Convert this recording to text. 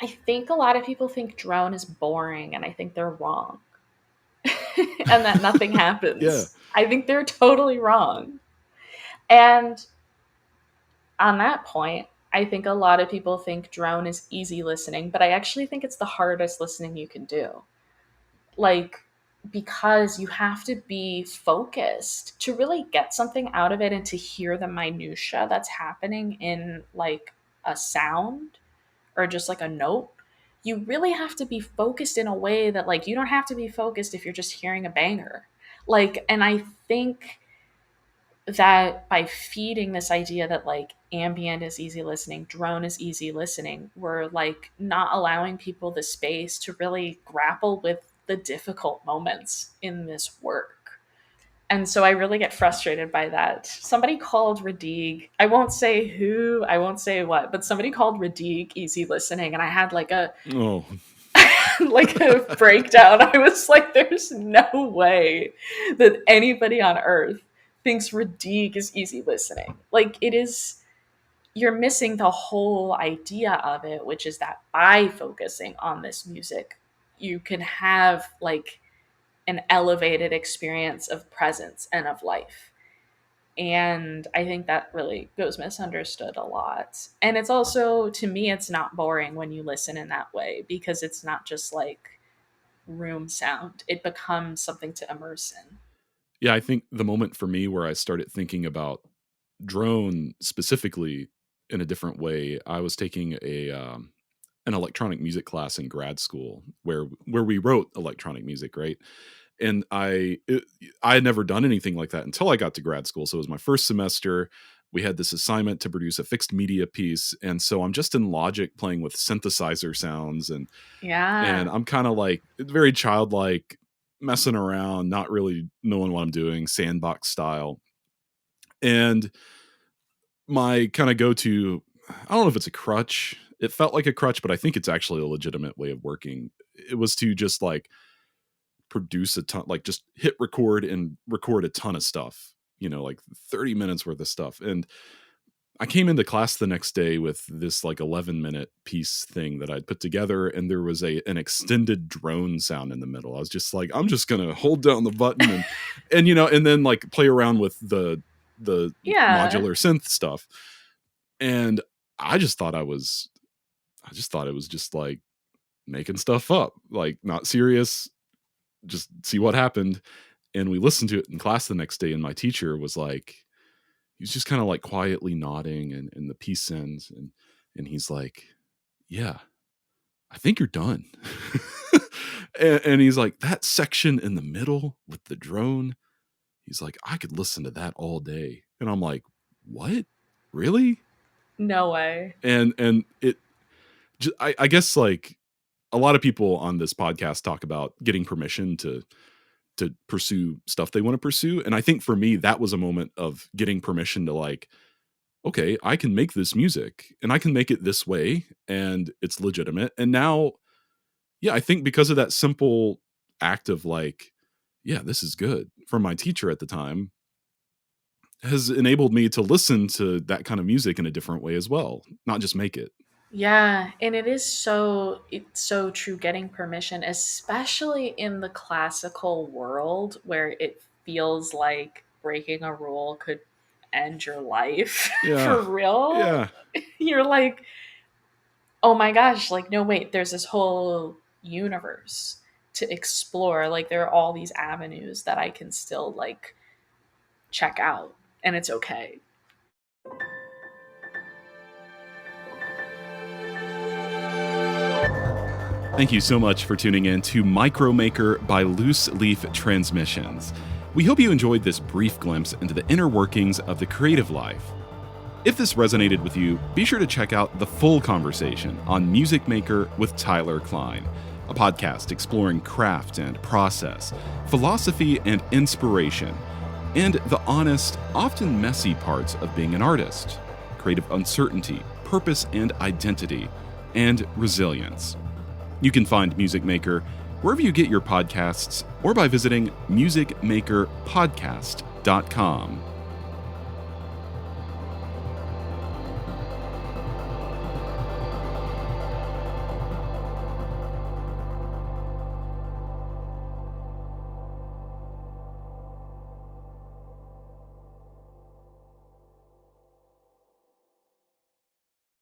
I think a lot of people think drone is boring, and I think they're wrong. And that nothing Yeah. happens. I think they're totally wrong. And on that point, I think a lot of people think drone is easy listening, but I actually think it's the hardest listening you can do. Like, because you have to be focused to really get something out of it and to hear the minutia that's happening in like a sound or just like a note. You really have to be focused in a way that like you don't have to be focused if you're just hearing a banger. Like, and I think that by feeding this idea that like ambient is easy listening, drone is easy listening, we're like not allowing people the space to really grapple with the difficult moments in this work. And so I really get frustrated by that. Somebody called Radigue, I won't say who, I won't say what, but somebody called Radigue easy listening, and I had like a Oh. like a breakdown. I was like, there's no way that anybody on earth thinks Radigue is easy listening. Like, it is, you're missing the whole idea of it, which is that by focusing on this music, you can have like an elevated experience of presence and of life. And I think that really goes misunderstood a lot. And it's also, to me, it's not boring when you listen in that way because it's not just like room sound, it becomes something to immerse in. Yeah, I think the moment for me where I started thinking about drone specifically in a different way, I was taking an electronic music class in grad school where we wrote electronic music, right? And I had never done anything like that until I got to grad school. So it was my first semester. We had this assignment to produce a fixed media piece, and so I'm just in Logic playing with synthesizer sounds, and Yeah. I'm kind of like very childlike, messing around, not really knowing what I'm doing, sandbox style. And my kind of go-to, I don't know if it's a crutch. It felt like a crutch, but I think it's actually a legitimate way of working. It was to just like produce a ton, like just hit record and record a ton of stuff, like 30 minutes worth of stuff. And I came into class the next day with this like 11-minute piece thing that I'd put together, and there was an extended drone sound in the middle. I was just like, I'm just gonna hold down the button and then like play around with the Yeah. modular synth stuff. And I just thought it was just like making stuff up, like not serious, just see what happened. And we listened to it in class the next day, and my teacher was like, he was just kind of like quietly nodding, and the piece ends, and he's like, yeah, I think you're done. and he's like, that section in the middle with the drone, he's like, I could listen to that all day. And I'm like, what? Really? No way. And it, I guess like a lot of people on this podcast talk about getting permission to pursue stuff they want to pursue. And I think for me, that was a moment of getting permission to like, okay, I can make this music and I can make it this way and it's legitimate. And now, yeah, I think because of that simple act of like, yeah, this is good, from my teacher at the time, has enabled me to listen to that kind of music in a different way as well, not just make it. Yeah, and it's so true, getting permission, especially in the classical world where it feels like breaking a rule could end your life. Yeah. For real. Yeah. You're like, oh my gosh, like no wait, there's this whole universe to explore. Like there are all these avenues that I can still like check out, and it's okay. Thank you so much for tuning in to Micromaker by Loose Leaf Transmissions. We hope you enjoyed this brief glimpse into the inner workings of the creative life. If this resonated with you, be sure to check out the full conversation on Music Maker with Tyler Kline, a podcast exploring craft and process, philosophy and inspiration, and the honest, often messy parts of being an artist, creative uncertainty, purpose and identity, and resilience. You can find Music Maker wherever you get your podcasts or by visiting musicmakerpodcast.com.